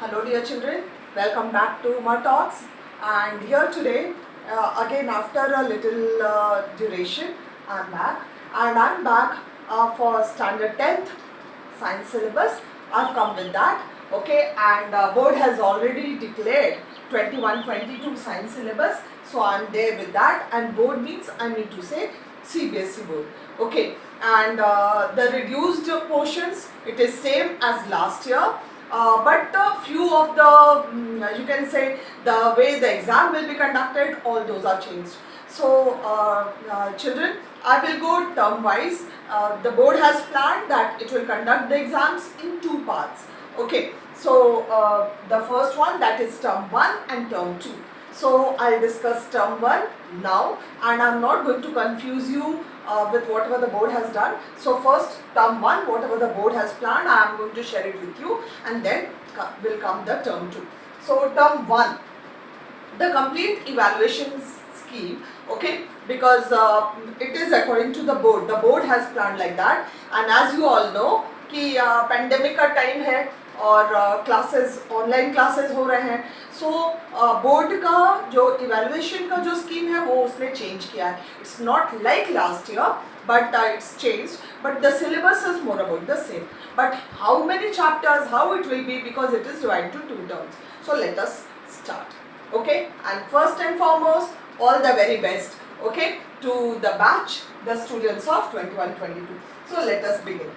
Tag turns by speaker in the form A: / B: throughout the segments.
A: Hello dear children, welcome back to my talks, and here today again after a little duration I'm back, and I'm back for standard 10th science syllabus. I've come with that, okay, and board has already declared 21-22 science syllabus, so I'm there with that, and board means I need to say CBSE board, okay, and the reduced portions, it is same as last year. But a few of the, you can say, the way the exam will be conducted, all those are changed. So, children, I will go term wise. The board has planned that it will conduct the exams in two parts. Okay, so the first one, that is term 1 and term 2. So, I'll discuss term 1 now, and I'm not going to confuse you with whatever the board has done. So first term 1, whatever the board has planned, I am going to share it with you, and then will come the term 2. So term 1, the complete evaluation scheme, okay, because it is according to the board. The board has planned like that, and as you all know कि pandemic का time है और classes online classes हो रहे हैं. सो board का जो evaluation का जो स्कीम है वो उसने चेंज किया है. It's not like last year but it's changed, but the syllabus is more about the same, but how many chapters, how it will be, because it is divided to 2 terms. So let us start, okay, and first and foremost, all the very best, okay, to the batch, the students of 21-22. So let us begin.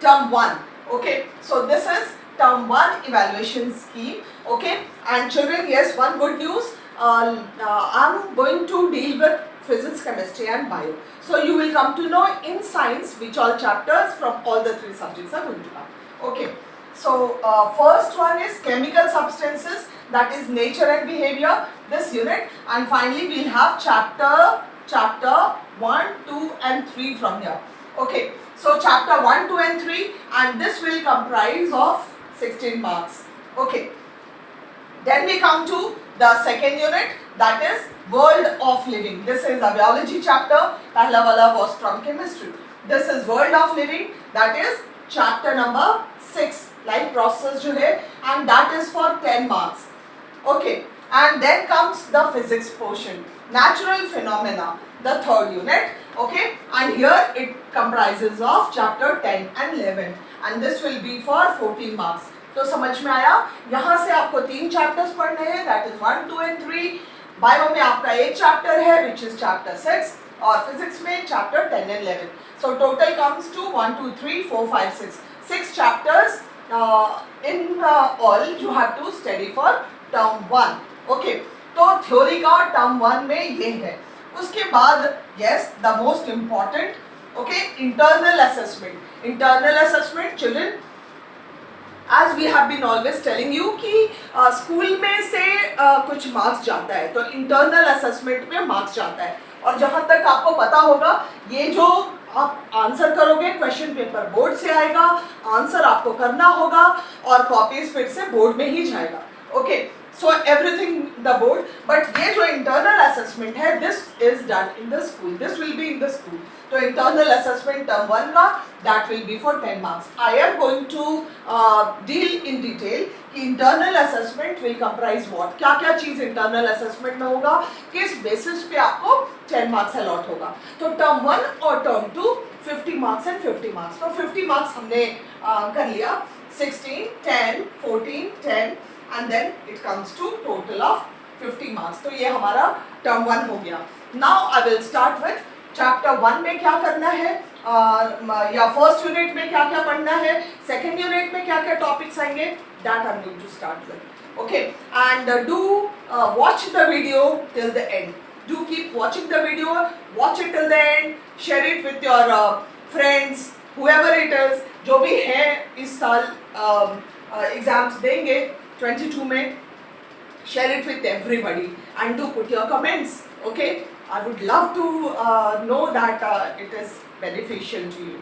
A: Term 1, okay, so this is term 1 evaluation scheme, okay, and children, yes, one good news, I'm going to deal with physics, chemistry and bio. So you will come to know in science which all chapters from all the 3 subjects are going to come. Okay, so first one is chemical substances, that is nature and behavior, this unit, and finally we will have chapter 1, 2 and 3 from here. Okay, so chapter 1, 2 and 3, and this will comprise of 16 marks. Okay, then we come to the second unit, that is world of living. This is a biology chapter. Pehla wala was from chemistry. This is world of living, that is chapter number 6, life process jo hai, and that is for 10 marks. Okay, and then comes the physics portion, natural phenomena, the third unit. Okay, and here it comprises of chapter 10 and 11, and this will be for 14 marks. तो समझ में आया, यहाँ से आपको 3 chapters पढ़ने हैं, that is 1, 2 and 3. Bio में आपका एक चैप्टर है which is chapter 6, और फिजिक्स में chapter 10 and 11. So total comes to 1, 2, 3, 4, 5, 6. 6 chapters in all you have to study for term 1. Okay, तो थ्योरी का term 1 में ये है. उसके बाद yes, the most important, okay, internal assessment. Internal assessment, children, as we have been always telling you कि school में से कुछ मार्क्स जाता है, तो इंटरनल असेसमेंट में मार्क्स जाता है, और जहाँ तक आपको पता होगा ये जो आप आंसर करोगे क्वेश्चन पेपर बोर्ड से आएगा, आंसर आपको करना होगा और कॉपीज फिर से बोर्ड में ही जाएगा. Okay, so everything the board, but ये जो इंटरनल असेसमेंट है this is done in the school, this will be in the school. तो इंटरनल असेसमेंट टर्म 1 का that will be for 10 marks. I am going to deal in detail कि internal assessment will comprise what, क्या क्या चीज internal assessment में होगा, किस basis पे आपको 10 मार्क्स अलॉट होगा. तो टर्म 1 और टर्म 2 50 मार्क्स एंड 50 मार्क्स. तो 50 मार्क्स हमने कर लिया, 16, 10, 14, 10 and then it comes to total of 50 marks. तो ये हमारा term 1 हो गया. Now I will start with chapter 1 में क्या करना है, या first unit में क्या क्या पढ़ना है, second unit में क्या क्या topics आएंगे, that I'm going to start with. Okay, and do watch the video till the end. Do keep watching the video, watch it till the end, share it with your friends, whoever it is, जो भी है इस साल exams देंगे 22 में, share it with everybody and do put your comments. Okay, I would love to know that it is beneficial to you.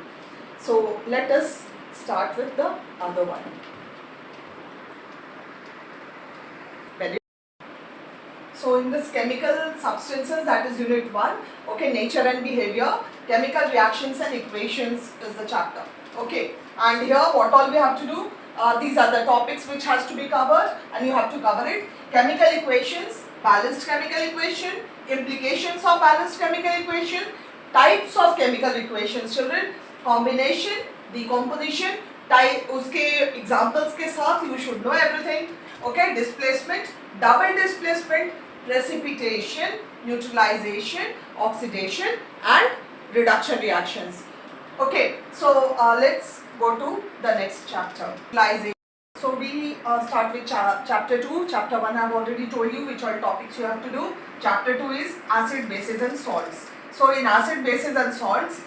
A: So let us start with the other one. So in this chemical substances, that is unit 1, okay, nature and behavior, chemical reactions and equations is the chapter. Okay, and here what all we have to do, these are the topics which has to be covered and you have to cover it. Chemical equations, balanced chemical equation, implications of balanced chemical equation, types of chemical equations children, combination, decomposition, type उसके examples के साथ you should know everything. Okay, displacement, double displacement, precipitation, neutralization, oxidation and reduction reactions. Okay, so let's go to the next chapter. Neutralization. So we start with chapter 2. Chapter 1 I have already told you which all topics you have to do. Chapter 2 is acid, bases and salts. So in acid, bases and salts,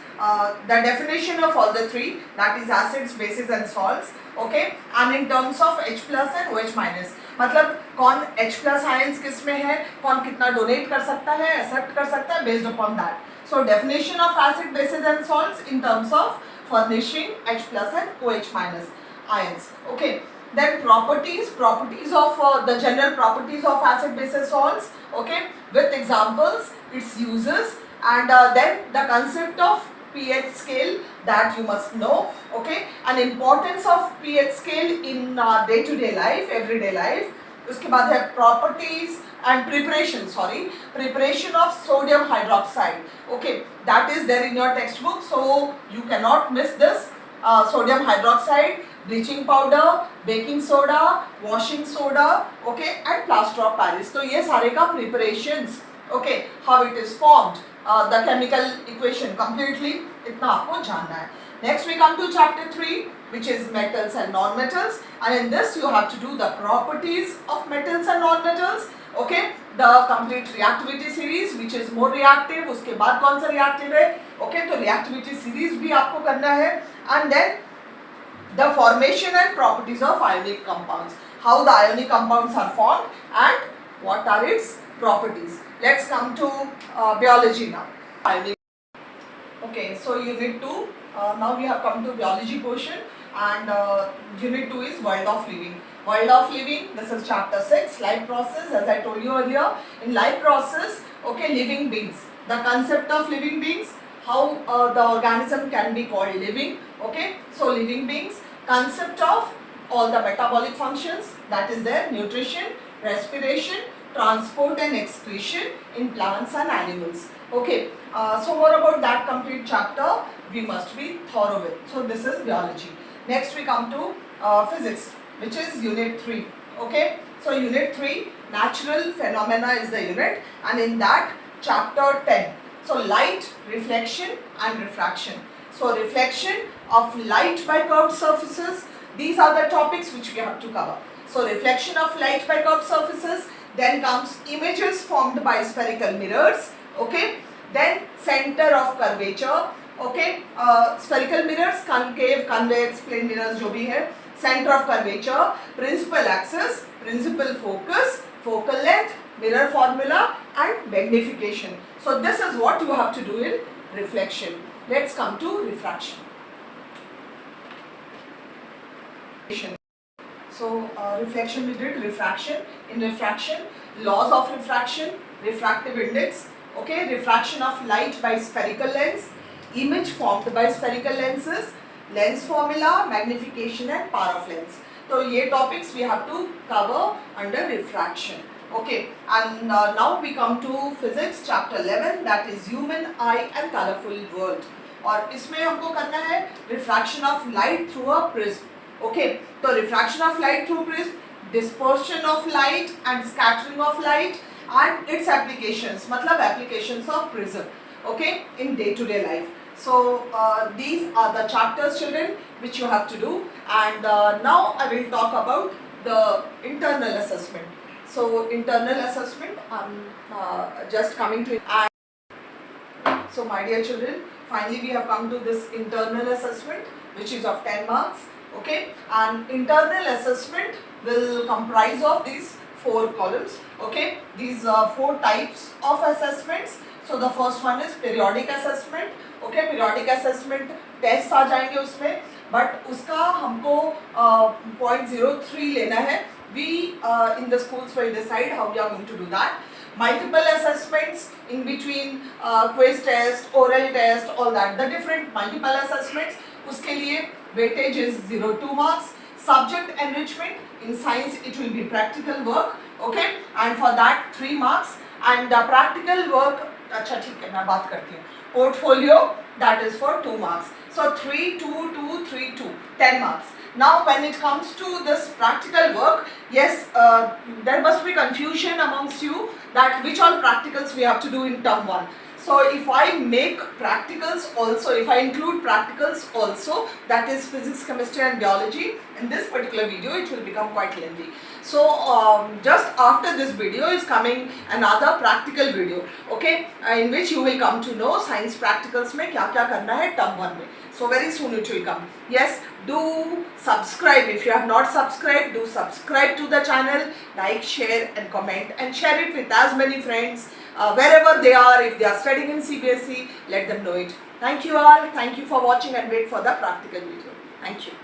A: the definition of all the three, that is acids, bases and salts, okay, and in terms of H plus and OH minus, मतलब कौन H plus ions किस में है, कौन कितना donate कर सकता है, accept कर सकता है, based upon that. So definition of acid, bases and salts in terms of furnishing H plus and OH minus ions, okay. Then properties of the general properties of acid, bases, salts, okay, with examples, its uses, and then the concept of pH scale that you must know, okay, and importance of pH scale in day-to-day life, everyday life. उसके बाद है properties and preparation of sodium hydroxide, okay, that is there in your textbook, so you cannot miss this. Sodium hydroxide, bleaching powder, baking soda, washing soda, okay, and plaster of Paris. तो ये सारे का preparations, okay, how it is formed, the chemical equation completely, इतना आपको जानना है. Next we come to chapter 3, which is metals and non-metals, and in this you have to do the properties of metals and non-metals, okay, the complete reactivity series, which is more reactive, उसके बाद कौन सा reactive है, okay, तो reactivity series भी आपको करना है, and then the formation and properties of ionic compounds, how the ionic compounds are formed and what are its properties. Let's come to biology now. Okay, so unit 2, now we have come to biology portion, and unit 2 is world of living. World of living, this is chapter 6, life process, as I told you earlier. In life process, okay, living beings, the concept of living beings, how the organism can be called living, okay, so living beings, concept of all the metabolic functions, that is there, nutrition, respiration, transport and excretion in plants and animals, okay. So more about that complete chapter we must be thorough with. So this is biology. Next we come to physics, which is unit 3, okay. So unit 3, natural phenomena is the unit, and in that chapter 10, so light, reflection and refraction. So reflection of light by curved surfaces, these are the topics which we have to cover. So reflection of light by curved surfaces, then comes images formed by spherical mirrors, okay, then center of curvature, okay, spherical mirrors, concave, convex, plane mirrors जो भी है, center of curvature, principal axis, principal focus, focal length, mirror formula and magnification. So this is what you have to do in reflection. Let's come to refraction. So reflection we did, refraction. In refraction, laws of refraction, refractive index, okay, refraction of light by spherical lens, image formed by spherical lenses, lens formula, magnification and power of lens. So ये topics we have to cover under refraction, okay. And now we come to physics chapter 11, that is human eye and colorful world. और इसमें हमको करना है refraction of light through a prism, okay. तो refraction of light through prism, dispersion of light and scattering of light and its applications, मतलब applications of prism, okay, in day-to-day life. So these are the chapters children which you have to do, and now I will talk about the internal assessment. So internal assessment, just coming to it. And so my dear children, finally we have come to this internal assessment which is of 10 marks, okay, and internal assessment will comprise of these 4 columns, okay, these 4 types of assessments. So the first one is periodic assessment, okay, periodic assessment tests आ जाएंगे उसमें, but उसका हमको 0.03 लेना है. We in the schools will decide how we are going to do that. Multiple assessments in between, quiz test, oral test, all that, the different multiple assessments, उसके लिए weightage is 0.2 marks. subject enrichment. In science it will be practical work, okay, and for that 3 marks, and practical work, अच्छा ठीक है मैं बात करती हूँ, portfolio, that is for 2 marks. So 3 2 2 3 2 10 marks. Now when it comes to this practical work, yes, there must be confusion amongst you that which all practicals we have to do in term 1. So if I make practicals also, if I include practicals also, that is physics, chemistry and biology, in this particular video it will become quite lengthy. So just after this video is coming another practical video, okay, in which you will come to know science practicals में क्या क्या करना है term 1 में. So very soon it will come. Yes, do subscribe. If you have not subscribed, do subscribe to the channel, like, share and comment, and share it with as many friends wherever they are. If they are studying in CBSE, let them know it. Thank you all. Thank you for watching, and wait for the practical video. Thank you.